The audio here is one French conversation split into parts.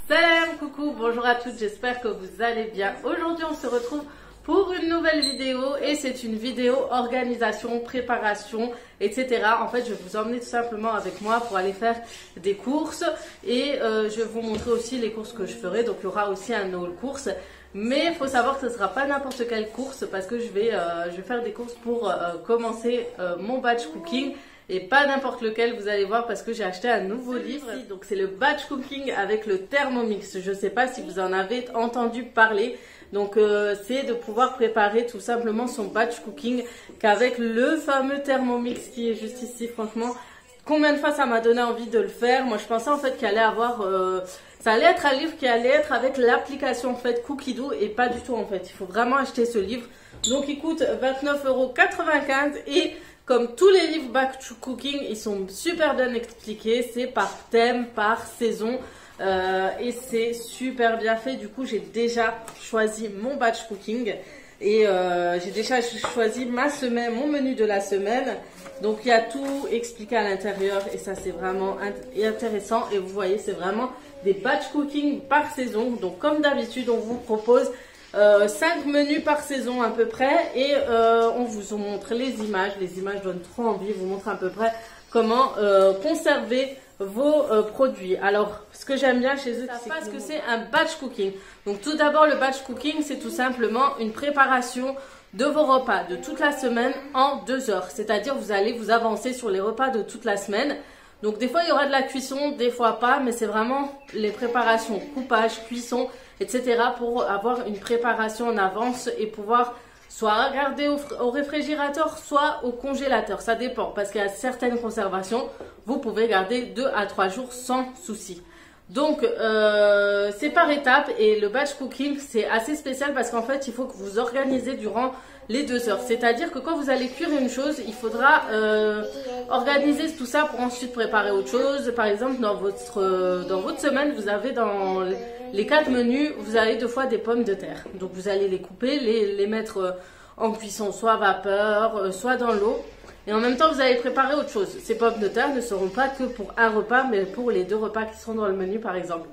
Salam, coucou, bonjour à toutes, j'espère que vous allez bien. Aujourd'hui on se retrouve pour une nouvelle vidéo et c'est une vidéo organisation, préparation, etc. En fait je vais vous emmener tout simplement avec moi pour aller faire des courses et je vais vous montrer aussi les courses que je ferai. Donc il y aura aussi un haul course. Mais il faut savoir que ce ne sera pas n'importe quelle course parce que je vais faire des courses pour commencer mon batch cooking. Et pas n'importe lequel, vous allez voir, parce que j'ai acheté un nouveau livre. Donc c'est le batch cooking avec le Thermomix. Je ne sais pas si vous en avez entendu parler. Donc c'est de pouvoir préparer tout simplement son batch cooking qu'avec le fameux Thermomix qui est juste ici. Franchement, combien de fois ça m'a donné envie de le faire. Moi je pensais en fait qu'il allait avoir... ça allait être un livre qui allait être avec l'application en fait Cookidoo et pas du tout en fait. Il faut vraiment acheter ce livre. Donc il coûte 29,95 € et... Comme tous les livres batch cooking, ils sont super bien expliqués, c'est par thème, par saison et c'est super bien fait. Du coup, j'ai déjà choisi mon batch cooking et j'ai déjà choisi ma semaine, mon menu de la semaine. Donc, il y a tout expliqué à l'intérieur et ça, c'est vraiment intéressant. Et vous voyez, c'est vraiment des batch cooking par saison. Donc, comme d'habitude, on vous propose 5 menus par saison à peu près et on vous montre les images donnent trop envie, vous montre à peu près comment conserver vos produits. Alors ce que j'aime bien chez eux, c'est parce que c'est un batch cooking. Donc tout d'abord le batch cooking c'est tout simplement une préparation de vos repas de toute la semaine en 2 heures, c'est-à-dire vous allez vous avancer sur les repas de toute la semaine. Donc des fois il y aura de la cuisson, des fois pas, mais c'est vraiment les préparations, coupage, cuisson, etc. pour avoir une préparation en avance et pouvoir soit regarder au réfrigérateur, soit au congélateur. Ça dépend parce qu'il y a certaines conservations, vous pouvez garder 2 à 3 jours sans souci. Donc c'est par étapes et le batch cooking c'est assez spécial parce qu'en fait il faut que vous organisez durant les 2 heures. C'est-à-dire que quand vous allez cuire une chose, il faudra organiser tout ça pour ensuite préparer autre chose. Par exemple dans votre semaine vous avez dans les 4 menus, vous avez 2 fois des pommes de terre. Donc vous allez les couper, les mettre en cuisson soit à vapeur, soit dans l'eau. Et en même temps, vous allez préparer autre chose. Ces pommes de terre ne seront pas que pour un repas, mais pour les 2 repas qui seront dans le menu, par exemple,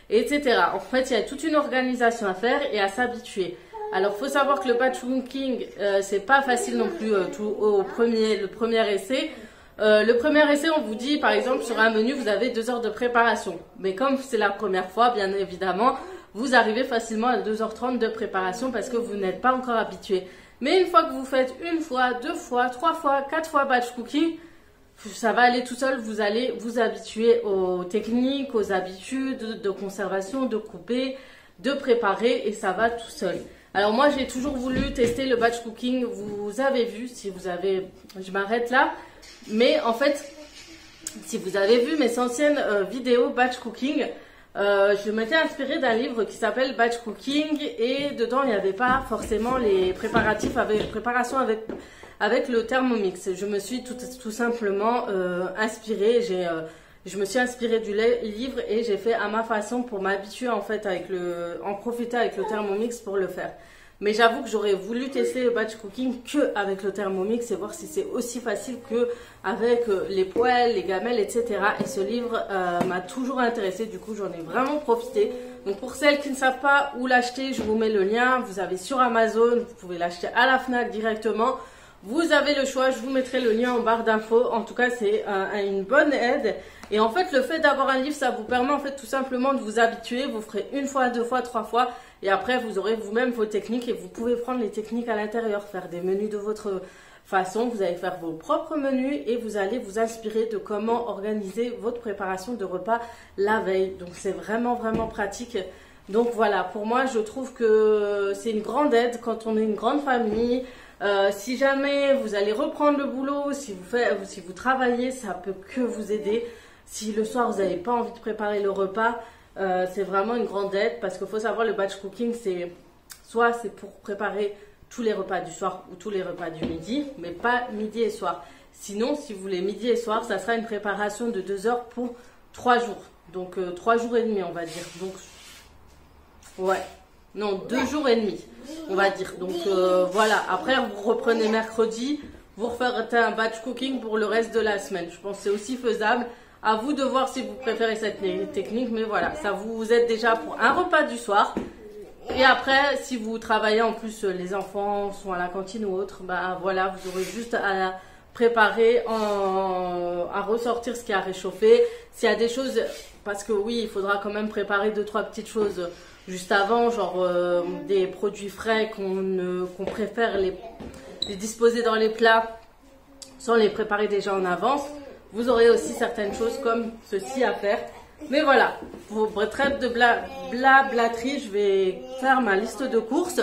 etc. En fait, il y a toute une organisation à faire et à s'habituer. Alors, il faut savoir que le batch cooking, c'est pas facile non plus le premier essai. Le premier essai, on vous dit, par exemple, sur un menu, vous avez 2 heures de préparation. Mais comme c'est la première fois, bien évidemment, vous arrivez facilement à 2h30 de préparation parce que vous n'êtes pas encore habitué. Mais une fois que vous faites 1 fois, 2 fois, 3 fois, 4 fois batch cooking, ça va aller tout seul. Vous allez vous habituer aux techniques, aux habitudes de conservation, de couper, de préparer et ça va tout seul. Alors moi, j'ai toujours voulu tester le batch cooking. Vous avez vu, si vous avez... Je m'arrête là. Mais en fait, si vous avez vu mes anciennes vidéos batch cooking... je m'étais inspirée d'un livre qui s'appelle Batch Cooking et dedans il n'y avait pas forcément les préparatifs préparation avec le Thermomix. Je me suis tout simplement inspirée, je me suis inspirée du livre et j'ai fait à ma façon pour m'habituer en fait en profiter avec le Thermomix pour le faire. Mais j'avoue que j'aurais voulu tester le batch cooking que avec le Thermomix et voir si c'est aussi facile que avec les poêles, les gamelles, etc. Et ce livre m'a toujours intéressée, du coup j'en ai vraiment profité. Donc pour celles qui ne savent pas où l'acheter, je vous mets le lien. Vous avez sur Amazon, vous pouvez l'acheter à la Fnac directement. Vous avez le choix, je vous mettrai le lien en barre d'infos. En tout cas, c'est une bonne aide. Et en fait, le fait d'avoir un livre, ça vous permet en fait tout simplement de vous habituer. Vous ferez 1 fois, 2 fois, 3 fois. Et après, vous aurez vous-même vos techniques et vous pouvez prendre les techniques à l'intérieur, faire des menus de votre façon. Vous allez faire vos propres menus et vous allez vous inspirer de comment organiser votre préparation de repas la veille. Donc, c'est vraiment, vraiment pratique. Donc, voilà, pour moi, je trouve que c'est une grande aide quand on est une grande famille. Si jamais vous allez reprendre le boulot, si vous travaillez, ça peut que vous aider. Si le soir, vous n'avez pas envie de préparer le repas, c'est vraiment une grande aide parce qu'il faut savoir le batch cooking, soit c'est pour préparer tous les repas du soir ou tous les repas du midi, mais pas midi et soir. Sinon, si vous voulez midi et soir, ça sera une préparation de 2 heures pour 3 jours. Donc 3 jours et demi, on va dire. Donc, ouais. Non, 2 jours et demi, on va dire. Donc voilà, après vous reprenez mercredi, vous refaites un batch cooking pour le reste de la semaine. Je pense que c'est aussi faisable. À vous de voir si vous préférez cette technique, mais voilà, ça vous aide déjà pour un repas du soir. Et après, si vous travaillez en plus, les enfants sont à la cantine ou autre, bah voilà, vous aurez juste à préparer, à ressortir ce qui a réchauffé. S'il y a des choses, parce que oui, il faudra quand même préparer 2-3 petites choses juste avant, genre des produits frais qu'on préfère les disposer dans les plats sans les préparer déjà en avance. Vous aurez aussi certaines choses comme ceci à faire. Mais voilà, pour trêve de blablaterie, je vais faire ma liste de courses.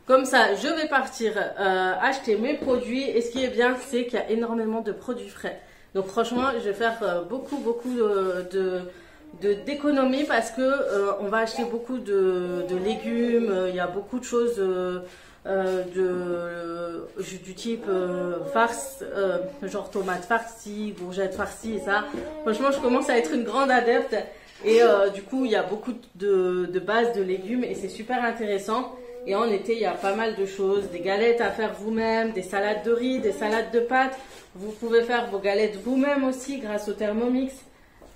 Comme ça, je vais partir acheter mes produits. Et ce qui est bien, c'est qu'il y a énormément de produits frais. Donc franchement, je vais faire beaucoup d'économies parce que on va acheter beaucoup de légumes. Il y a beaucoup de choses du type farce, genre tomates farcies, courgettes farcies et ça. Franchement, je commence à être une grande adepte et du coup, il y a beaucoup de bases de légumes et c'est super intéressant. Et en été, il y a pas mal de choses, des galettes à faire vous-même, des salades de riz, des salades de pâtes. Vous pouvez faire vos galettes vous-même aussi grâce au Thermomix.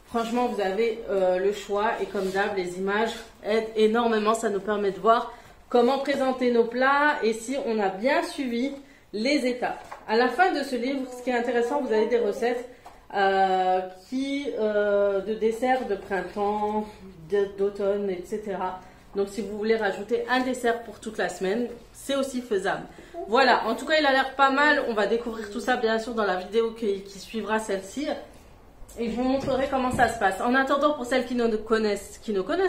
Franchement, vous avez le choix et comme d'hab, les images aident énormément. Ça nous permet de voir comment présenter nos plats et si on a bien suivi les étapes. À la fin de ce livre, ce qui est intéressant, vous avez des recettes de desserts de printemps, d'automne, etc. Donc si vous voulez rajouter un dessert pour toute la semaine, c'est aussi faisable. Voilà, en tout cas il a l'air pas mal. On va découvrir tout ça bien sûr dans la vidéo qui suivra celle-ci. Et je vous montrerai comment ça se passe. En attendant, pour celles qui ne connaissent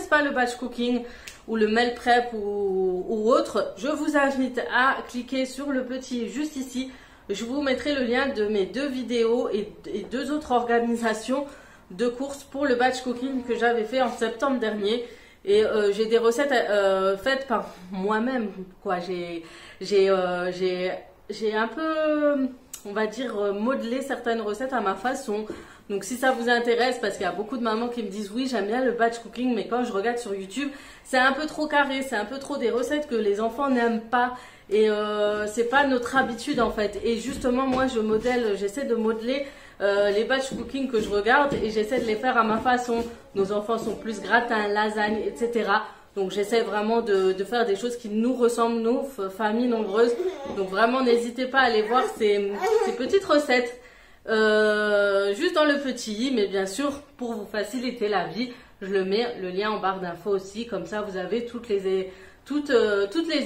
pas le batch cooking ou le meal prep ou autre, je vous invite à cliquer sur le petit juste ici. Je vous mettrai le lien de mes 2 vidéos et 2 autres organisations de courses pour le batch cooking que j'avais fait en septembre dernier. Et j'ai des recettes faites par moi-même, quoi. J'ai un peu, on va dire, modelé certaines recettes à ma façon. Donc si ça vous intéresse, parce qu'il y a beaucoup de mamans qui me disent oui, j'aime bien le batch cooking, mais quand je regarde sur YouTube, c'est un peu trop carré, c'est un peu trop des recettes que les enfants n'aiment pas. Et c'est pas notre habitude en fait. Et justement, moi j'essaie de modeler les batch cooking que je regarde et j'essaie de les faire à ma façon. Nos enfants sont plus gratin, lasagne, etc. Donc j'essaie vraiment de faire des choses qui nous ressemblent, nous, famille nombreuse. Donc vraiment n'hésitez pas à aller voir ces petites recettes. Juste dans le petit i, mais bien sûr pour vous faciliter la vie, je le mets le lien en barre d'infos aussi, comme ça vous avez toutes les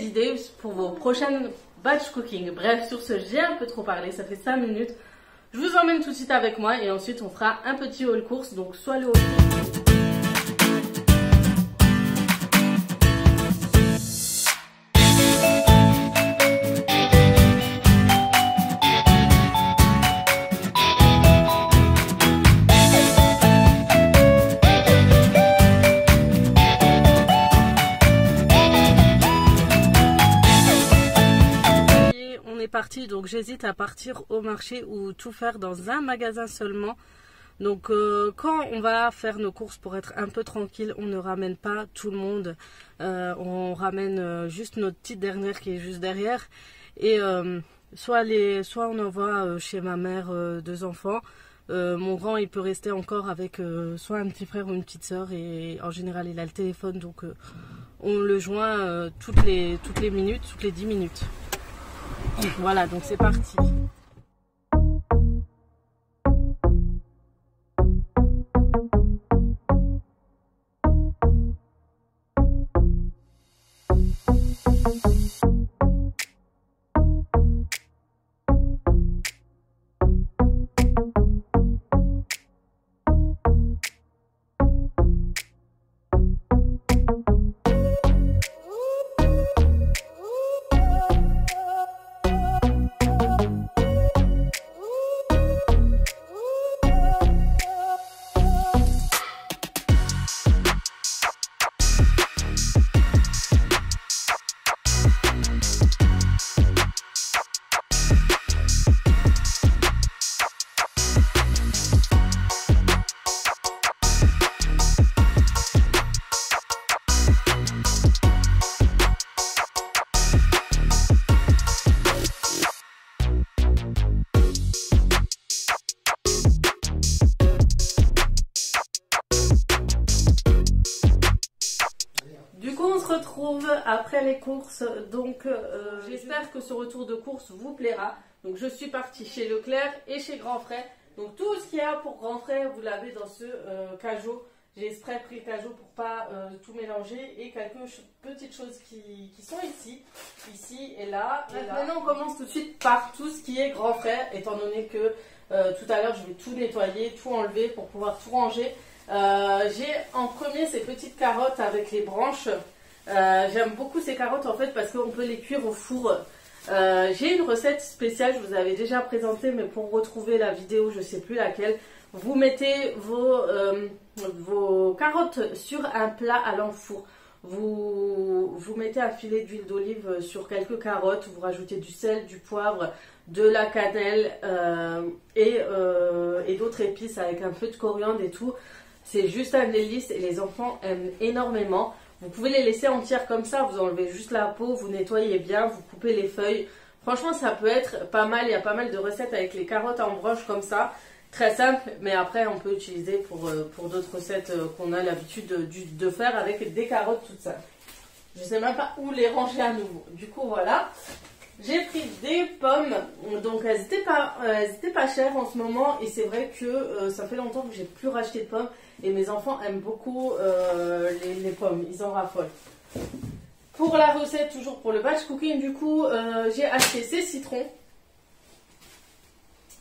idées pour vos prochaines batch cooking. Bref, sur ce, j'ai un peu trop parlé, ça fait 5 minutes. Je vous emmène tout de suite avec moi et ensuite on fera un petit haul course, donc soit le haul course. Parti, donc j'hésite à partir au marché ou tout faire dans un magasin seulement. Donc quand on va faire nos courses pour être un peu tranquille, on ne ramène pas tout le monde, on ramène juste notre petite dernière qui est juste derrière et soit on envoie chez ma mère 2 enfants. Mon grand il peut rester encore avec soit un petit frère ou une petite soeur et en général il a le téléphone, donc on le joint toutes les minutes, toutes les 10 minutes. Voilà, donc c'est parti. retrouve après les courses, donc j'espère que ce retour de course vous plaira. Donc je suis partie chez Leclerc et chez Grand Frais. Donc tout ce qu'il y a pour Grand Frais, vous l'avez dans ce cajot. J'ai exprès pris le cajot pour pas tout mélanger et quelques petites choses qui sont ici et là. Maintenant on commence tout de suite par tout ce qui est Grand Frais, étant donné que tout à l'heure je vais tout nettoyer, tout enlever pour pouvoir tout ranger. J'ai en premier ces petites carottes avec les branches. J'aime beaucoup ces carottes en fait parce qu'on peut les cuire au four. J'ai une recette spéciale, je vous avais déjà présenté, mais pour retrouver la vidéo, je ne sais plus laquelle, vous mettez vos carottes sur un plat à l'enfour. Vous mettez un filet d'huile d'olive sur quelques carottes, vous rajoutez du sel, du poivre, de la cannelle et d'autres épices avec un peu de coriandre et tout. C'est juste un délice et les enfants aiment énormément. Vous pouvez les laisser entières comme ça, vous enlevez juste la peau, vous nettoyez bien, vous coupez les feuilles. Franchement, ça peut être pas mal, il y a pas mal de recettes avec les carottes en broche comme ça. Très simple, mais après on peut utiliser pour d'autres recettes qu'on a l'habitude de faire avec des carottes toutes simples. Je ne sais même pas où les ranger à nouveau. Du coup, voilà. J'ai pris des pommes, donc elles étaient pas chères en ce moment et c'est vrai que ça fait longtemps que j'ai plus racheté de pommes et mes enfants aiment beaucoup les pommes, ils en raffolent. Pour la recette, toujours pour le batch cooking, du coup, j'ai acheté ces citrons.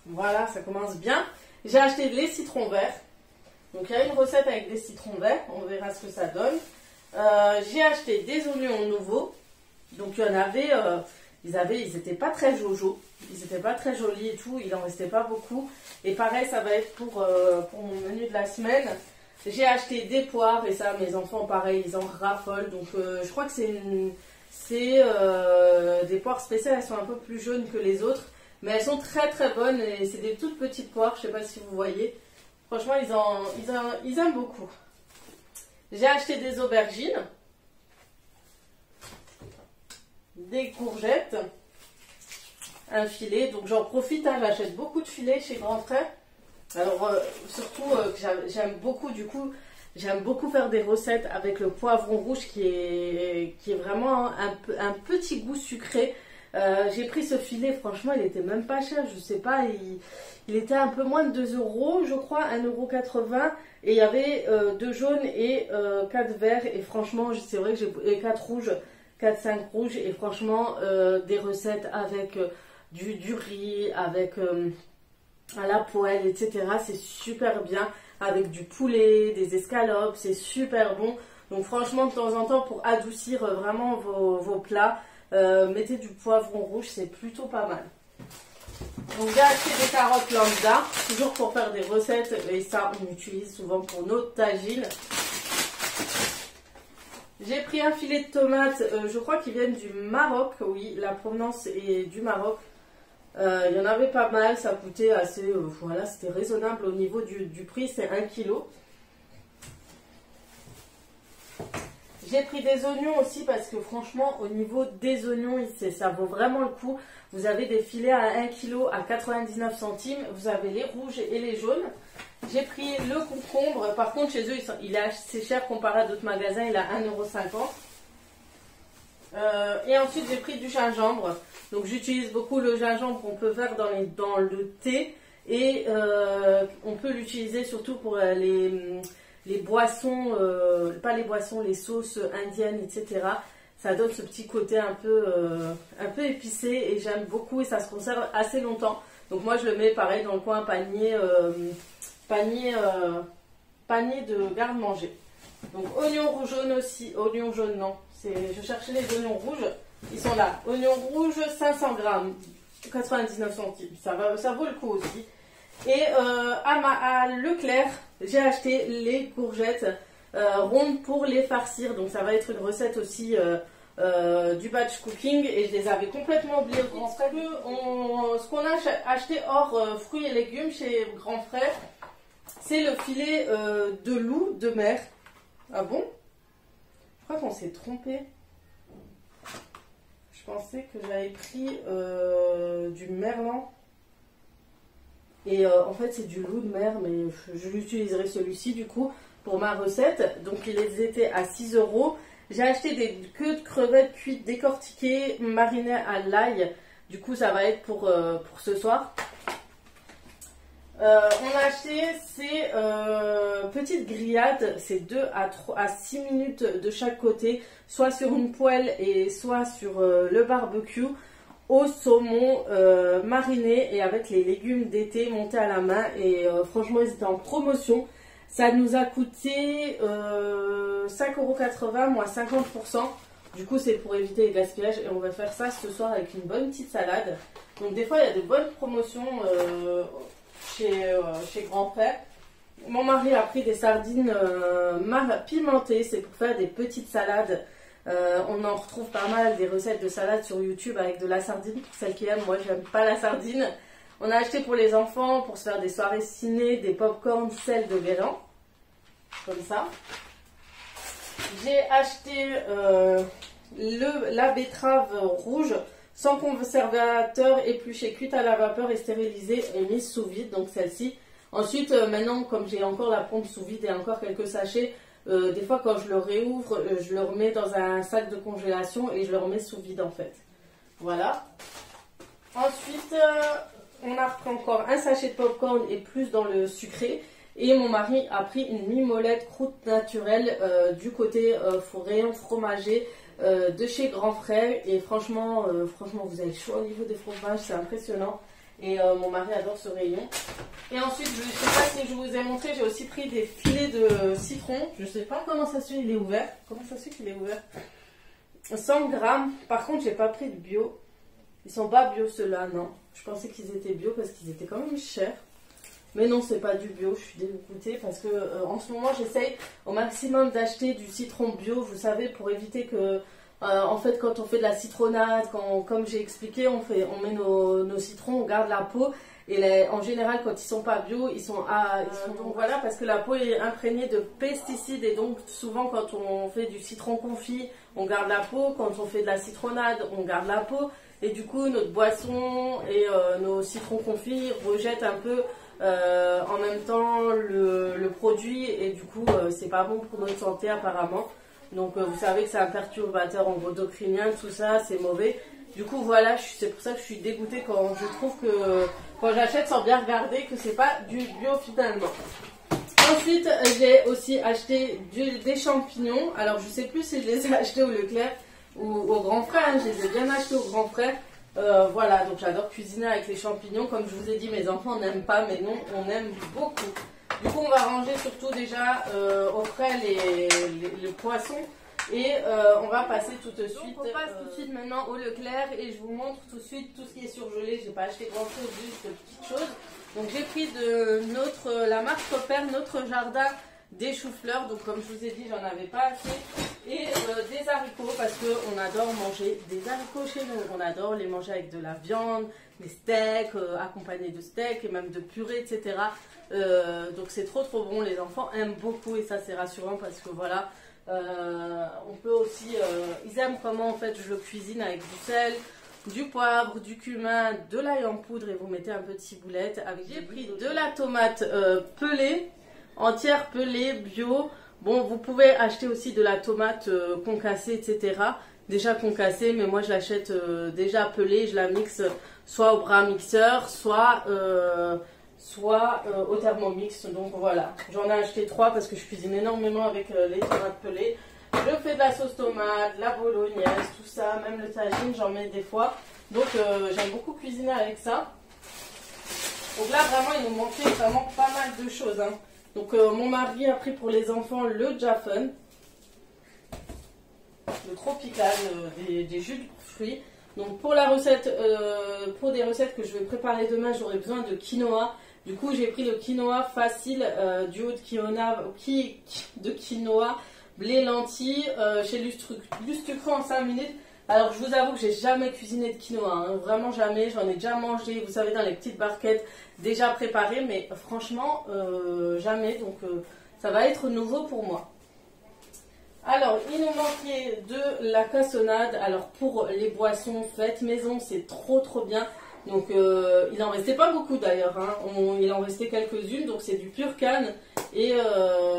Voilà, ça commence bien. J'ai acheté les citrons verts. Donc il y a une recette avec des citrons verts, on verra ce que ça donne. J'ai acheté des oignons nouveaux. Donc il y en avait... ils étaient pas très jojo, ils étaient pas très jolis et tout, il en restait pas beaucoup. Et pareil, ça va être pour mon menu de la semaine. J'ai acheté des poires et ça, mes enfants, pareil, ils en raffolent. Donc je crois que c'est des poires spéciales, elles sont un peu plus jaunes que les autres. Mais elles sont très très bonnes et c'est des toutes petites poires, je sais pas si vous voyez. Franchement, ils aiment beaucoup. J'ai acheté des aubergines. Des courgettes, un filet, donc j'en profite, hein, j'achète beaucoup de filets chez Grand Frais. Alors surtout j'aime beaucoup, du coup j'aime beaucoup faire des recettes avec le poivron rouge qui est vraiment un petit goût sucré. J'ai pris ce filet, franchement il était même pas cher, je sais pas, il était un peu moins de 2 euros je crois, 1,80 € et il y avait 2 jaunes et 4 verts et franchement c'est vrai que j'ai 4 rouges. 4-5 rouges et franchement des recettes avec du riz, avec à la poêle, etc. C'est super bien, avec du poulet, des escalopes, c'est super bon. Donc franchement de temps en temps pour adoucir vraiment vos plats, mettez du poivron rouge, c'est plutôt pas mal. Donc j'ai acheté des carottes lambda, toujours pour faire des recettes et ça on utilise souvent pour nos tagines. J'ai pris un filet de tomates, je crois qu'ils viennent du Maroc, oui, la provenance est du Maroc. Il y en avait pas mal, ça coûtait assez, voilà, c'était raisonnable au niveau du prix, c'est 1 kg. J'ai pris des oignons aussi parce que franchement, au niveau des oignons, ça vaut vraiment le coup. Vous avez des filets à 1 kg à 99 centimes, vous avez les rouges et les jaunes. J'ai pris le concombre, par contre chez eux il est assez cher comparé à d'autres magasins, il est à 1,50 €. Et ensuite j'ai pris du gingembre, donc j'utilise beaucoup le gingembre qu'on peut faire dans le thé et on peut l'utiliser surtout pour les boissons, pas les boissons, les sauces indiennes, etc. Ça donne ce petit côté un peu épicé et j'aime beaucoup et ça se conserve assez longtemps. Donc moi je le mets pareil dans le coin panier de garde-manger. Donc oignons rouges jaunes aussi, oignons jaunes non, je cherchais les oignons rouges, ils sont là. Oignons rouges 500 grammes, 99 centimes, ça vaut le coup aussi. Et à Leclerc, j'ai acheté les courgettes rondes pour les farcir, donc ça va être une recette aussi du batch cooking et je les avais complètement oubliés au Grand Frais. Ce qu'on a acheté hors fruits et légumes chez Grand Frais, c'est le filet de loup de mer. Ah bon? Je crois qu'on s'est trompé. Je pensais que j'avais pris du merlan. Et en fait c'est du loup de mer, mais je l'utiliserai celui-ci du coup pour ma recette. Donc ils étaient à 6 €. J'ai acheté des queues de crevettes cuites décortiquées, marinées à l'ail. Du coup, ça va être pour ce soir. On a acheté ces petites grillades, c'est 2 à 6 minutes de chaque côté, soit sur une poêle et soit sur le barbecue, au saumon mariné et avec les légumes d'été montés à la main. Et franchement, ils étaient en promotion. Ça nous a coûté 5,80 € moins 50%. Du coup, c'est pour éviter les gaspillages et on va faire ça ce soir avec une bonne petite salade. Donc des fois, il y a de bonnes promotions chez Grand Frère. Mon mari a pris des sardines pimentées, c'est pour faire des petites salades. On en retrouve pas mal des recettes de salade sur YouTube avec de la sardine. Pour celles qui aiment, moi j'aime pas la sardine. On a acheté pour les enfants, pour se faire des soirées ciné, des pop-corn sel de Véran. Comme ça. J'ai acheté la betterave rouge sans conservateur, épluchée, cuite à la vapeur et stérilisée et mise sous vide. Donc celle-ci. Ensuite, maintenant, comme j'ai encore la pompe sous vide et encore quelques sachets, des fois quand je le réouvre, je le remets dans un sac de congélation et je le remets sous vide en fait. Voilà. Ensuite, on a repris encore un sachet de popcorn et plus dans le sucré. Et mon mari a pris une mimolette croûte naturelle du côté rayon fromager de chez Grand Frère. Et franchement, vous avez chaud au niveau des fromages, c'est impressionnant. Et mon mari adore ce rayon. Et ensuite, je ne sais pas si je vous ai montré, j'ai aussi pris des filets de citron. Je ne sais pas comment ça se fait, il est ouvert. Comment ça se fait qu'il est ouvert? 100 grammes. Par contre, j'ai pas pris de bio. Ils sont pas bio ceux-là, non. Je pensais qu'ils étaient bio parce qu'ils étaient quand même chers. Mais non, c'est pas du bio, je suis dégoûtée parce que en ce moment, j'essaye au maximum d'acheter du citron bio, vous savez, pour éviter que, en fait, quand on fait de la citronnade, comme j'ai expliqué, on met nos citrons, on garde la peau. Et en général, quand ils sont pas bio, ils sont donc voilà, parce que la peau est imprégnée de pesticides et donc souvent quand on fait du citron confit, on garde la peau. Quand on fait de la citronnade, on garde la peau. Et du coup, notre boisson et nos citrons confits rejettent un peu en même temps le produit et du coup, c'est pas bon pour notre santé apparemment. Donc vous savez que c'est un perturbateur endocrinien, tout ça, c'est mauvais. Du coup, voilà, c'est pour ça que je suis dégoûtée quand je trouve que quand j'achète sans bien regarder que c'est pas du bio finalement. Ensuite, j'ai aussi acheté des champignons. Alors, je sais plus si je les ai achetés au Leclerc ou au Grand Frère. Hein. Je les ai bien achetés au Grand Frère. Voilà, donc j'adore cuisiner avec les champignons. Comme je vous ai dit, mes enfants n'aiment pas, mais non, on aime beaucoup. Du coup, on va ranger surtout déjà au frais les poissons. Et on va passer tout de suite. Donc on passe tout de suite maintenant au Leclerc et je vous montre tout de suite tout ce qui est surgelé. J'ai pas acheté grand chose, juste de petites choses. Donc j'ai pris de la marque Copper, notre jardin des choux-fleurs. Donc comme je vous ai dit, j'en avais pas assez. Et des haricots parce qu'on adore manger des haricots chez nous. On adore les manger avec de la viande, des steaks, accompagnés de steaks et même de purée, etc. Donc c'est trop bon. Les enfants aiment beaucoup et ça c'est rassurant parce que voilà. On peut aussi, ils aiment comment en fait je le cuisine avec du sel, du poivre, du cumin, de l'ail en poudre et vous mettez un peu de ciboulette. J'ai pris de la tomate pelée, entière pelée, bio. Bon, vous pouvez acheter aussi de la tomate concassée, etc. Déjà concassée, mais moi je l'achète déjà pelée, je la mixe soit au bras mixeur, soit au Thermomix. Donc voilà, j'en ai acheté 3 parce que je cuisine énormément avec les tomates pelées. Je fais de la sauce tomate, la bolognaise, tout ça, même le tagine, j'en mets des fois. Donc j'aime beaucoup cuisiner avec ça. Donc là vraiment il nous manquait vraiment pas mal de choses. Hein. Donc mon mari a pris pour les enfants le Jaffen, le tropical, des jus de fruits. Donc pour la recette, pour des recettes que je vais préparer demain, j'aurai besoin de quinoa. Du coup, j'ai pris le quinoa facile, duo de quinoa, blé, lentilles, chez Lustucru en 5 minutes. Alors, je vous avoue que j'ai jamais cuisiné de quinoa, hein, vraiment jamais. J'en ai déjà mangé, vous savez, dans les petites barquettes déjà préparées, mais franchement, jamais. Donc, ça va être nouveau pour moi. Alors, il nous manquait de la cassonade. Alors, pour les boissons faites maison, c'est trop bien. Donc il en restait pas beaucoup d'ailleurs, hein. Il en restait quelques-unes, donc c'est du pur canne et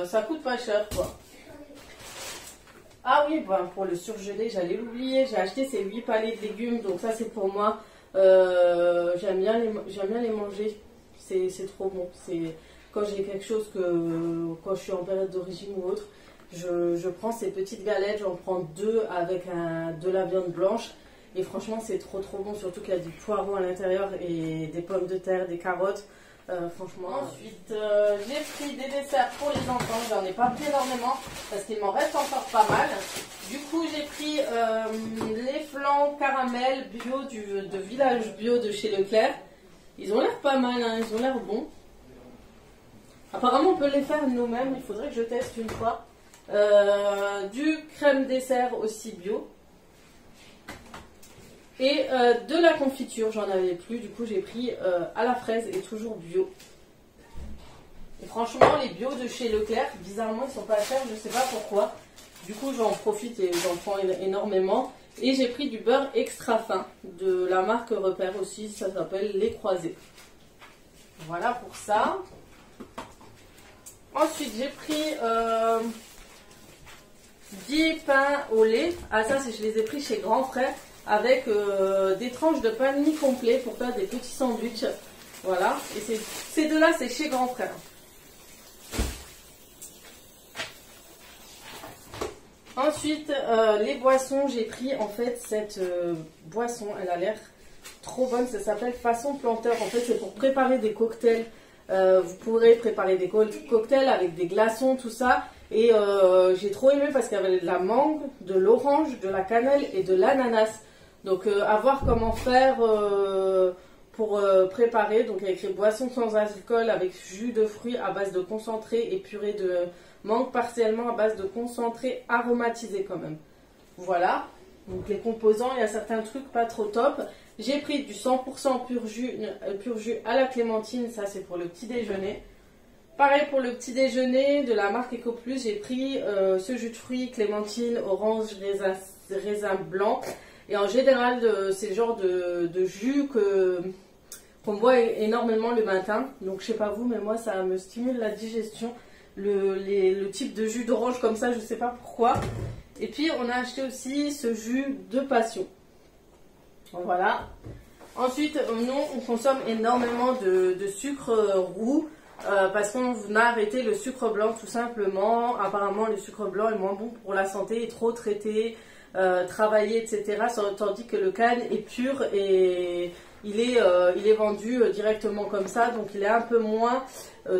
ça coûte pas cher quoi. Ah oui, ben, pour le surgelé, j'allais l'oublier. J'ai acheté ces 8 palets de légumes, donc ça c'est pour moi. J'aime bien les manger. C'est trop bon. Quand j'ai quelque chose quand je suis en période d'origine ou autre, je prends ces petites galettes, j'en prends 2 avec de la viande blanche. Et franchement, c'est trop bon, surtout qu'il y a du poireau à l'intérieur et des pommes de terre, des carottes. Franchement. Ensuite, j'ai pris des desserts pour les enfants. J'en ai pas pris énormément parce qu'il m'en reste encore pas mal. Du coup, j'ai pris les flans caramel bio de Village Bio de chez Leclerc. Ils ont l'air pas mal, hein, ils ont l'air bons. Apparemment, on peut les faire nous-mêmes. Il faudrait que je teste une fois. Du crème dessert aussi bio. Et de la confiture, j'en avais plus, du coup j'ai pris à la fraise et toujours bio. Et franchement, les bio de chez Leclerc, bizarrement ils sont pas chers, je sais pas pourquoi. Du coup j'en profite et j'en prends énormément. Et j'ai pris du beurre extra fin de la marque Repère aussi, ça s'appelle Les Croisés. Voilà pour ça. Ensuite j'ai pris 10 pains au lait. Ah ça je les ai pris chez Grand Frère. Avec des tranches de pain mi-complet pour faire des petits sandwichs. Voilà. Et ces deux-là, c'est chez Grand Frère. Ensuite, les boissons, j'ai pris en fait cette boisson. Elle a l'air trop bonne. Ça s'appelle Façon Planteur. En fait, c'est pour préparer des cocktails. Vous pourrez préparer des cocktails avec des glaçons, tout ça. Et j'ai trop aimé parce qu'il y avait de la mangue, de l'orange, de la cannelle et de l'ananas. Donc à voir comment faire pour préparer. Donc il y a écrit boisson sans alcool avec jus de fruits à base de concentré et purée de mangue partiellement à base de concentré aromatisé quand même. Voilà. Donc les composants, il y a certains trucs pas trop top. J'ai pris du 100% pur jus à la clémentine. Ça c'est pour le petit déjeuner. Pareil pour le petit déjeuner de la marque EcoPlus. J'ai pris ce jus de fruits, clémentine, orange, raisin blanc. Et en général, c'est le genre de jus qu'on boit énormément le matin. Donc je sais pas vous, mais moi ça me stimule la digestion. Le type de jus d'orange comme ça, je sais pas pourquoi. Et puis on a acheté aussi ce jus de passion. Voilà. Ensuite, nous on consomme énormément de sucre roux. Parce qu'on a arrêté le sucre blanc tout simplement. Apparemment le sucre blanc est moins bon pour la santé, est trop traité. Travailler, etc. Tandis que le cane est pur et il est vendu directement comme ça, donc il est un peu moins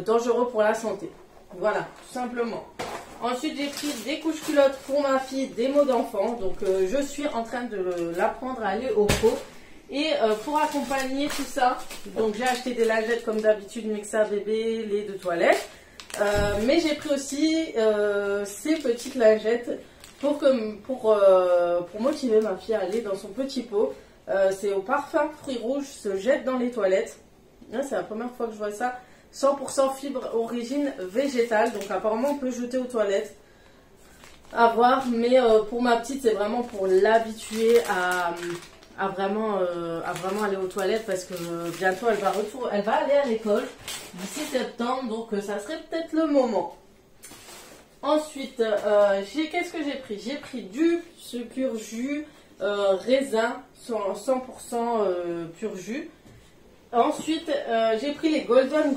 dangereux pour la santé. Voilà, tout simplement. Ensuite, j'ai pris des couches culottes pour ma fille, des mots d'enfant. Donc, je suis en train de l'apprendre à aller au pot. Et pour accompagner tout ça, donc j'ai acheté des lingettes comme d'habitude, mixeur bébé, lait de toilette. Mais j'ai pris aussi ces petites lingettes pour motiver ma fille à aller dans son petit pot. C'est au parfum fruits rouges, se jette dans les toilettes. C'est la première fois que je vois ça. 100% fibre origine végétale, donc apparemment on peut jeter aux toilettes. À voir, mais pour ma petite c'est vraiment pour l'habituer à vraiment aller aux toilettes parce que bientôt elle va aller à l'école d'ici septembre, donc ça serait peut-être le moment. Ensuite, qu'est-ce que j'ai pris? J'ai pris ce pur jus raisin, 100% pur jus. Ensuite, j'ai pris les Golden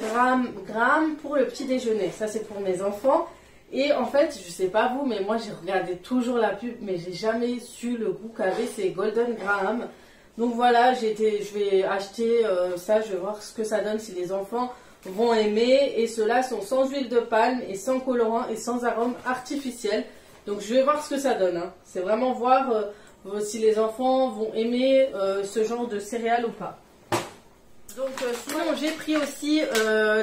Graham pour le petit déjeuner. Ça, c'est pour mes enfants. Et en fait, je sais pas vous, mais moi, j'ai regardé toujours la pub, mais j'ai jamais su le goût qu'avaient ces Golden Graham. Donc voilà, je vais acheter ça, je vais voir ce que ça donne si les enfants vont aimer. Et ceux-là sont sans huile de palme et sans colorant et sans arôme artificiel. Donc je vais voir ce que ça donne. Hein. C'est vraiment voir si les enfants vont aimer ce genre de céréales ou pas. Donc sinon j'ai pris aussi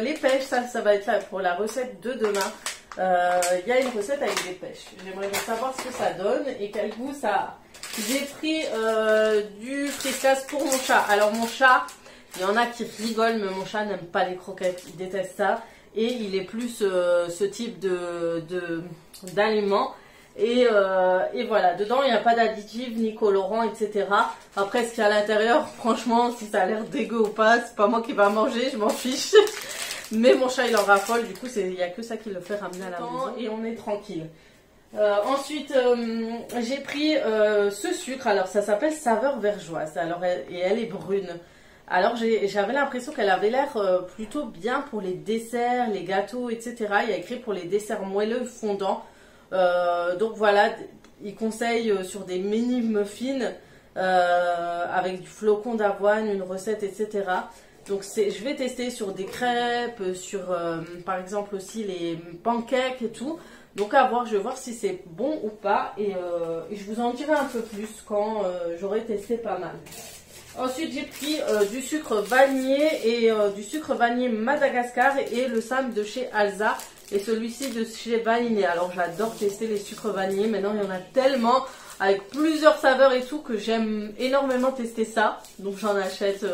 les pêches, ça va être là pour la recette de demain. Il y a une recette avec des pêches. J'aimerais bien savoir ce que ça donne et quel goût ça a. J'ai pris du friscasse pour mon chat. Alors mon chat, il y en a qui rigolent, mais mon chat n'aime pas les croquettes, il déteste ça. Et il est plus ce type d'aliment. Et voilà, dedans il n'y a pas d'additifs ni colorants, etc. Après ce qu'il y a à l'intérieur, franchement, si ça a l'air dégueu ou pas, c'est pas moi qui va manger, je m'en fiche. Mais mon chat il en raffole, du coup il n'y a que ça qui le fait ramener à la maison et on est tranquille. Ensuite, j'ai pris ce sucre. Alors, ça s'appelle Saveur Vergeoise. Alors, elle est brune. Alors, j'avais l'impression qu'elle avait l'air plutôt bien pour les desserts, les gâteaux, etc. Il y a écrit pour les desserts moelleux fondants. Donc, voilà, il conseille sur des mini muffins avec du flocon d'avoine, une recette, etc. Donc, je vais tester sur des crêpes, sur par exemple aussi les pancakes et tout. Donc à voir, je vais voir si c'est bon ou pas et je vous en dirai un peu plus quand j'aurai testé pas mal. Ensuite j'ai pris du sucre vanillé et du sucre vanillé Madagascar et le Sam de chez Alza et celui-ci de chez Vanillé. Alors j'adore tester les sucres vanillés, maintenant il y en a tellement avec plusieurs saveurs et tout que j'aime énormément tester ça. Donc j'en achète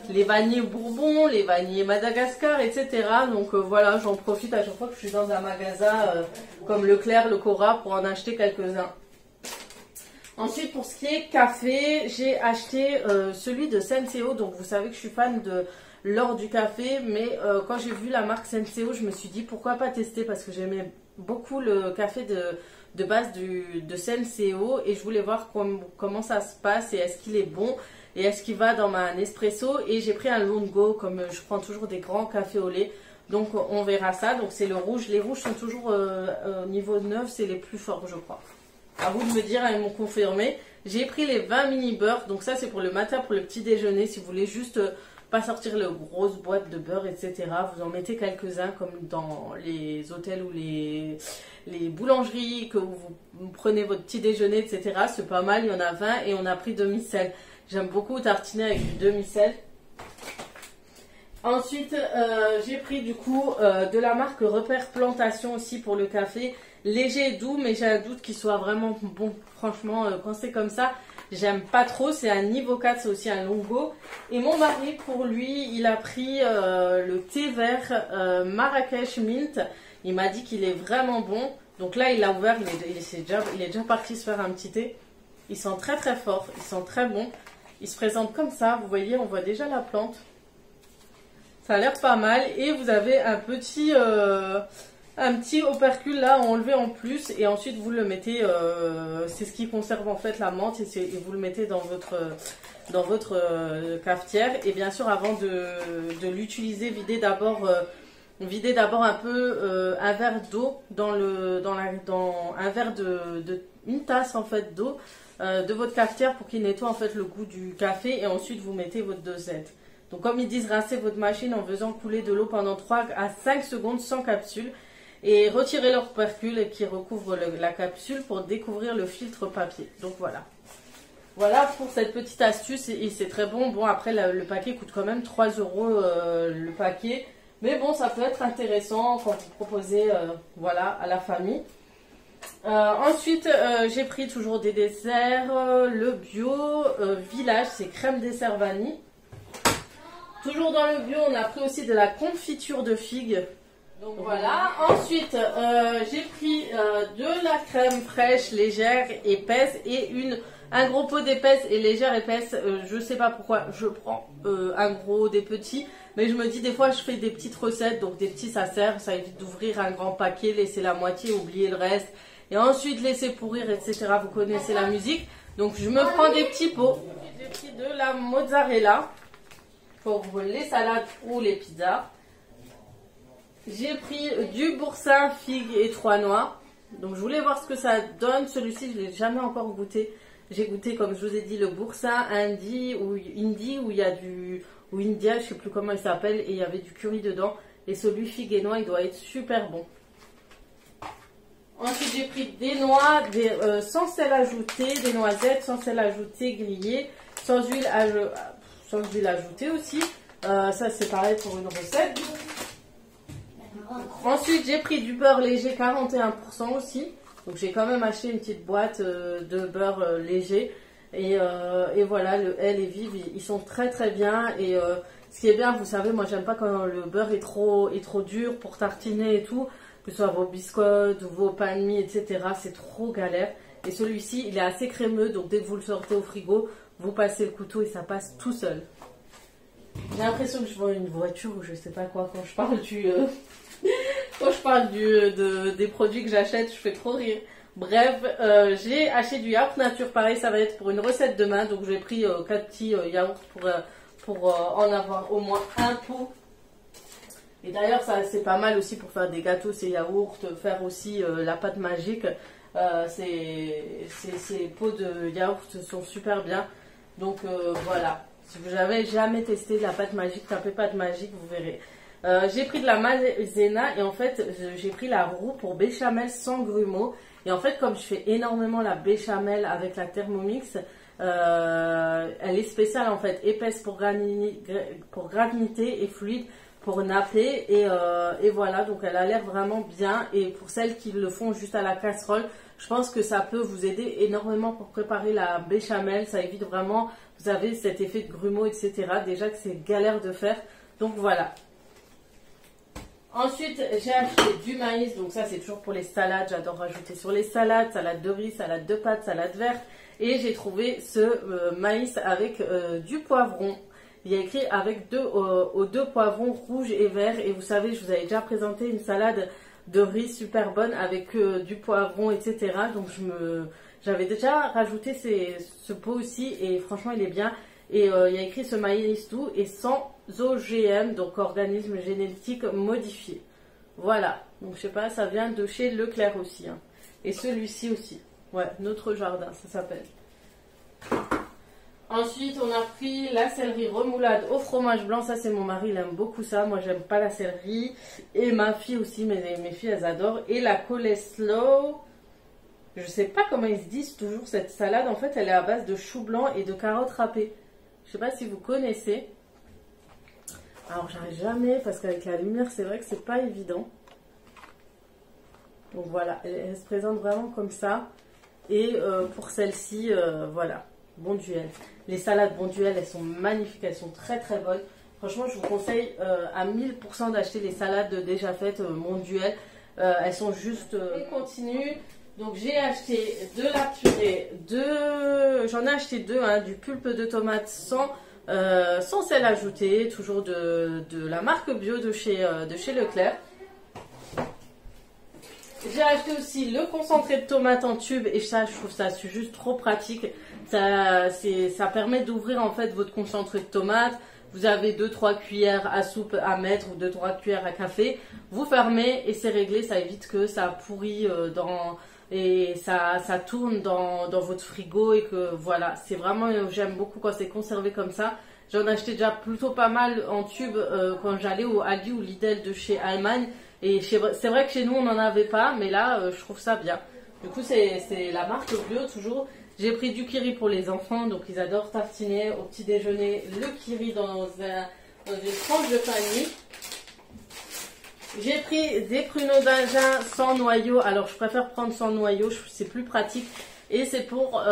les vanillés Bourbon, les vanillés Madagascar, etc. Donc voilà, j'en profite à chaque fois que je suis dans un magasin comme Leclerc, le Cora pour en acheter quelques-uns. Ensuite pour ce qui est café, j'ai acheté celui de Senseo. Donc vous savez que je suis fan de l'or du café, mais quand j'ai vu la marque Senseo, je me suis dit pourquoi pas tester parce que j'aimais beaucoup le café de base de Senseo et je voulais voir comment ça se passe et est-ce qu'il est bon et est-ce qu'il va dans ma Nespresso. Et j'ai pris un Lungo comme je prends toujours des grands cafés au lait, donc on verra ça. Donc c'est le rouge, les rouges sont toujours au niveau 9, c'est les plus forts je crois. À vous de me dire, ils m'ont confirmé. J'ai pris les 20 mini beurre, donc ça c'est pour le matin, pour le petit déjeuner, si vous voulez juste pas sortir les grosses boîtes de beurre, etc. Vous en mettez quelques-uns comme dans les hôtels ou les boulangeries, que vous prenez votre petit déjeuner, etc. C'est pas mal, il y en a 20 et on a pris demi-sel. J'aime beaucoup tartiner avec du demi-sel. Ensuite, j'ai pris du coup de la marque Repère Plantation aussi pour le café. Léger et doux, mais j'ai un doute qu'il soit vraiment bon. Franchement, quand c'est comme ça, j'aime pas trop. C'est un niveau 4, c'est aussi un Lungo. Et mon mari, pour lui, il a pris le thé vert Marrakech Mint. Il m'a dit qu'il est vraiment bon. Donc là, il l'a ouvert, il est déjà parti se faire un petit thé. Il sent très très fort, il sent très bon. Il se présente comme ça, vous voyez, on voit déjà la plante. Ça a l'air pas mal. Et vous avez un petit opercule là à enlever en plus. Et ensuite vous le mettez, c'est ce qui conserve en fait la menthe. Et vous le mettez dans votre cafetière. Et bien sûr avant de l'utiliser, videz d'abord un peu un verre d'eau une tasse en fait d'eau de votre cafetière pour qu'il nettoie en fait le goût du café. Et ensuite vous mettez votre dosette. Donc comme ils disent, rincez votre machine en faisant couler de l'eau pendant 3 à 5 secondes sans capsule. Et retirez l'opercule qui recouvre la capsule pour découvrir le filtre papier. Donc voilà. Voilà pour cette petite astuce et c'est très bon. Bon après le paquet coûte quand même 3 € le paquet. Mais bon ça peut être intéressant quand vous proposez voilà, à la famille. Ensuite j'ai pris toujours des desserts. Le bio Village, c'est crème dessert vanille. Toujours dans le bio, on a pris aussi de la confiture de figues. Donc voilà. Ensuite, j'ai pris de la crème fraîche, légère, épaisse et un gros pot d'épaisse et légère épaisse. Je sais pas pourquoi je prends un gros des petits, mais je me dis des fois je fais des petites recettes, donc des petits ça sert, ça évite d'ouvrir un grand paquet, laisser la moitié, oublier le reste et ensuite laisser pourrir, etc. Vous connaissez la musique. Donc je me prends des petits pots. J'ai pris de la mozzarella pour les salades ou les pizzas. J'ai pris du boursin, figues et 3 noix. Donc je voulais voir ce que ça donne. Celui-ci, je ne l'ai jamais encore goûté. J'ai goûté, comme je vous ai dit, le boursin Indie ou il y a ou India, je ne sais plus comment il s'appelle, et il y avait du curry dedans. Et celui figues et noix, il doit être super bon. Ensuite, j'ai pris des noix sans sel ajouté, des noisettes sans sel ajouté grillées, sans huile ajoutée aussi. Ça, c'est pareil pour une recette. Ensuite, j'ai pris du beurre léger 41% aussi. Donc, j'ai quand même acheté une petite boîte de beurre léger. Et voilà, elle est vive. Ils sont très très bien. Et ce qui est bien, vous savez, moi, j'aime pas quand le beurre est trop dur pour tartiner et tout. Que ce soit vos biscottes, vos pains de mie, etc. C'est trop galère. Et celui-ci, il est assez crémeux. Donc, dès que vous le sortez au frigo, vous passez le couteau et ça passe tout seul. J'ai l'impression que je vois une voiture ou je sais pas quoi quand je parle quand je parle des produits que j'achète, je fais trop rire. Bref, j'ai acheté du yaourt nature, pareil, ça va être pour une recette demain. Donc j'ai pris 4 petits yaourts pour en avoir au moins un pot. Et d'ailleurs, ça c'est pas mal aussi pour faire des gâteaux, ces yaourts, faire aussi la pâte magique. Ces pots de yaourt sont super bien. Donc voilà, si vous n'avez jamais testé de la pâte magique, tapez pâte magique, vous verrez. J'ai pris de la maïzena et en fait j'ai pris la roue pour béchamel sans grumeaux. Et en fait, comme je fais énormément la béchamel avec la Thermomix, elle est spéciale en fait, épaisse pour graniter et fluide pour napper. Et voilà, donc elle a l'air vraiment bien. Et pour celles qui le font juste à la casserole, je pense que ça peut vous aider énormément pour préparer la béchamel. Ça évite vraiment, vous avez cet effet de grumeaux, etc. Déjà que c'est galère de faire. Donc voilà. Ensuite, j'ai acheté du maïs, donc ça c'est toujours pour les salades, j'adore rajouter sur les salades, salade de riz, salade de pâtes, salade verte. Et j'ai trouvé ce maïs avec du poivron. Il y a écrit avec deux poivrons rouges et verts. Et vous savez, je vous avais déjà présenté une salade de riz super bonne avec du poivron, etc. Donc j'avais déjà rajouté ce pot aussi et franchement il est bien. Et il y a écrit ce maïs doux et sans OGM, donc organisme génétique modifié. Voilà, donc je sais pas, ça vient de chez Leclerc aussi. Hein. Et celui-ci aussi. Ouais, Notre Jardin, ça s'appelle. Ensuite, on a pris la céleri remoulade au fromage blanc. Ça, c'est mon mari, il aime beaucoup ça. Moi, j'aime pas la céleri. Et ma fille aussi, mes filles, elles adorent. Et la coleslaw. Je sais pas comment ils se disent toujours cette salade. En fait, elle est à base de chou blanc et de carottes râpées. Je sais pas si vous connaissez. Alors, j'arrive jamais parce qu'avec la lumière, c'est vrai que c'est pas évident. Donc voilà, elle se présente vraiment comme ça. Et pour celle-ci, voilà, Bonduelle. Les salades Bonduelle, elles sont magnifiques, elles sont très très bonnes. Franchement, je vous conseille à 1000% d'acheter les salades déjà faites Bonduelle. Elles sont juste... On continue. Donc j'ai acheté de la purée, j'en ai acheté deux, hein, du pulpe de tomate sans sel ajouté, toujours de la marque bio de chez Leclerc. J'ai acheté aussi le concentré de tomate en tube et ça, je trouve ça juste trop pratique. Ça permet d'ouvrir en fait votre concentré de tomate. Vous avez 2-3 cuillères à soupe à mettre ou 2-3 cuillères à café. Vous fermez et c'est réglé, ça évite que ça pourrit et ça tourne dans votre frigo et que voilà, c'est vraiment, j'aime beaucoup quand c'est conservé comme ça. J'en ai acheté déjà plutôt pas mal en tube quand j'allais au Aldi ou Lidl de chez Allemagne. Et c'est vrai que chez nous on n'en avait pas, mais là je trouve ça bien. Du coup c'est la marque bio toujours. J'ai pris du kiri pour les enfants, donc ils adorent tartiner au petit déjeuner le kiri dans une tranche de pain de mie. J'ai pris des pruneaux d'Agen sans noyau. Alors je préfère prendre sans noyau, c'est plus pratique. Et c'est pour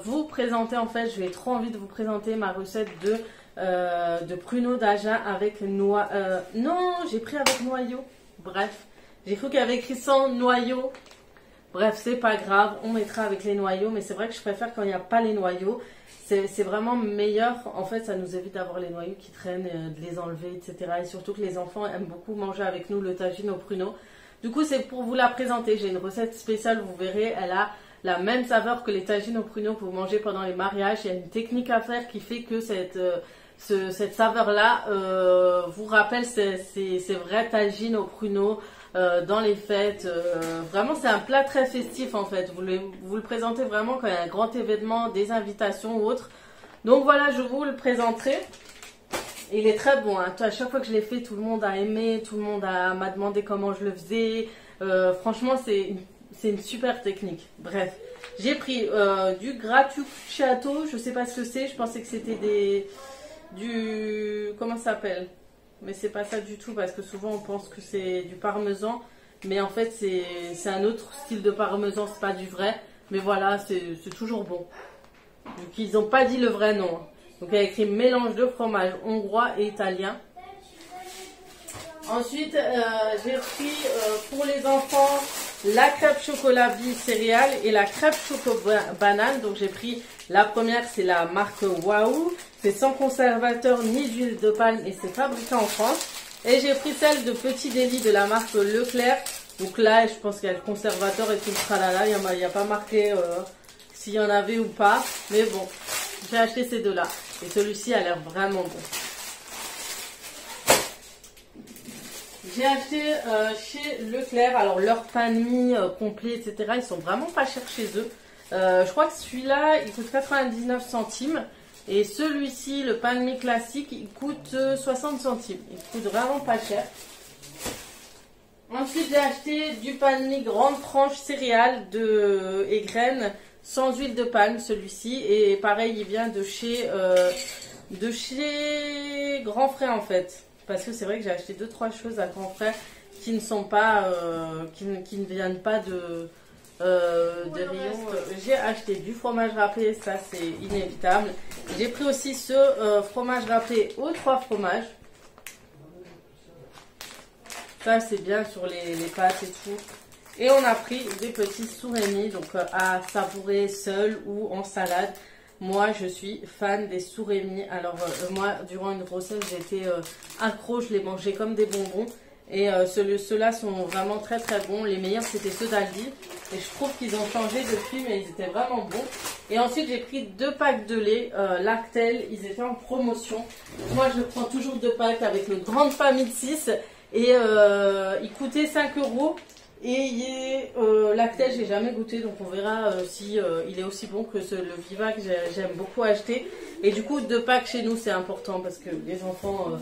vous présenter, en fait, j'ai trop envie de vous présenter ma recette de pruneaux d'Agen avec noix. Non, j'ai pris avec noyau. Bref, j'ai cru qu'il y avait écrit sans noyau. Bref, c'est pas grave, on mettra avec les noyaux. Mais c'est vrai que je préfère quand il n'y a pas les noyaux. C'est vraiment meilleur. En fait, ça nous évite d'avoir les noyaux qui traînent, de les enlever, etc. Et surtout que les enfants aiment beaucoup manger avec nous le tagine au pruneau. Du coup, c'est pour vous la présenter. J'ai une recette spéciale, vous verrez. Elle a la même saveur que les tagines au pruneau que vous mangez pendant les mariages. Il y a une technique à faire qui fait que cette saveur-là vous rappelle ces vrais tagines au pruneau dans les fêtes. Vraiment, c'est un plat très festif en fait. Vous le présentez vraiment quand il y a un grand événement, des invitations ou autre. Donc voilà, je vous le présenterai. Il est très bon. Hein. À chaque fois que je l'ai fait, tout le monde a aimé, tout le monde m'a demandé comment je le faisais. Franchement, c'est une super technique. Bref, j'ai pris du gratucciato. Je sais pas ce que c'est. Je pensais que c'était comment ça s'appelle? Mais c'est pas ça du tout parce que souvent on pense que c'est du parmesan. Mais en fait, c'est un autre style de parmesan. C'est pas du vrai. Mais voilà, c'est toujours bon. Donc ils n'ont pas dit le vrai nom. Donc il y a écrit mélange de fromage hongrois et italien. Ensuite, j'ai pris pour les enfants la crêpe chocolat vie céréales et la crêpe choco banane. Donc j'ai pris la première, c'est la marque Waouh. C'est sans conservateur ni d'huile de palme et c'est fabriqué en France. Et j'ai pris celle de Petit Délit de la marque Leclerc. Donc là, je pense qu'il y a le conservateur et tout le tralala. Il n'y a pas marqué s'il y en avait ou pas. Mais bon, j'ai acheté ces deux-là. Et celui-ci a l'air vraiment bon. J'ai acheté chez Leclerc, alors leur pain de mie complet, etc. Ils sont vraiment pas chers chez eux. Je crois que celui-là, il coûte 99 centimes. Et celui-ci, le pain de mie classique, il coûte 60 centimes. Il coûte vraiment pas cher. Ensuite, j'ai acheté du pain de mie grande tranche céréales et graines sans huile de palme, celui-ci. Et pareil, il vient de chez Grand Frais en fait. Parce que c'est vrai que j'ai acheté 2-3 choses à Grand Frais qui ne sont pas, qui ne viennent pas des rayons. J'ai acheté du fromage râpé, ça c'est inévitable. J'ai pris aussi ce fromage râpé aux 3 fromages. Ça c'est bien sur les pâtes et tout. Et on a pris des petits sourémis, donc à savourer seul ou en salade. Moi, je suis fan des sourémis. Alors, moi, durant une grossesse, j'étais accro. Je les mangeais comme des bonbons. Et ceux-là sont vraiment très très bons. Les meilleurs, c'était ceux d'Aldi. Et je trouve qu'ils ont changé depuis, mais ils étaient vraiment bons. Et ensuite, j'ai pris 2 packs de lait Lactel. Ils étaient en promotion. Moi, je prends toujours 2 packs avec une grande famille de 6. Et ils coûtaient 5 €. Et Lactel, j'ai jamais goûté, donc on verra si il est aussi bon que le Viva que j'aime beaucoup acheter. Et du coup, 2 packs chez nous, c'est important parce que les enfants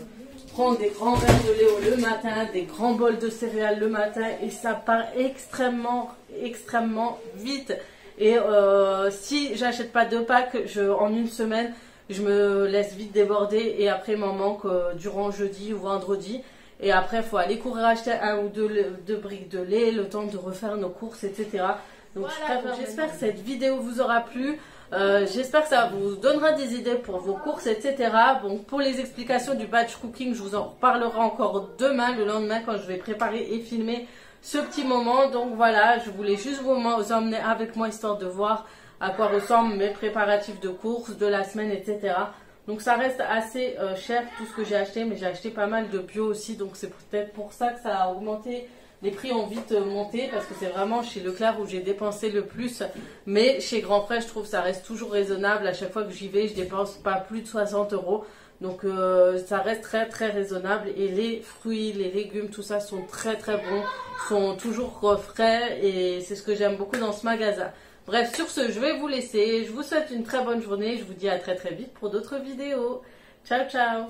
prennent des grands verres de lait le matin, des grands bols de céréales le matin, et ça part extrêmement vite. Et si j'achète pas 2 packs, en une semaine, je me laisse vite déborder et après il m'en manque durant jeudi ou vendredi. Et après, il faut aller courir acheter 1 ou 2 briques de lait, le temps de refaire nos courses, etc. Donc voilà, j'espère que cette vidéo vous aura plu. J'espère que ça vous donnera des idées pour vos courses, etc. Bon, pour les explications du batch cooking, je vous en reparlerai encore demain, le lendemain, quand je vais préparer et filmer ce petit moment. Donc voilà, je voulais juste vous emmener avec moi, histoire de voir à quoi ressemblent mes préparatifs de courses de la semaine, etc. Donc ça reste assez cher tout ce que j'ai acheté, mais j'ai acheté pas mal de bio aussi, donc c'est peut-être pour ça que ça a augmenté. Les prix ont vite monté parce que c'est vraiment chez Leclerc où j'ai dépensé le plus. Mais chez Grand Frais, je trouve que ça reste toujours raisonnable. À chaque fois que j'y vais, je dépense pas plus de 60 €. Donc ça reste très très raisonnable. Et les fruits, les légumes, tout ça sont très très bons, sont toujours frais et c'est ce que j'aime beaucoup dans ce magasin. Bref, sur ce, je vais vous laisser. Je vous souhaite une très bonne journée. Je vous dis à très très vite pour d'autres vidéos. Ciao, ciao!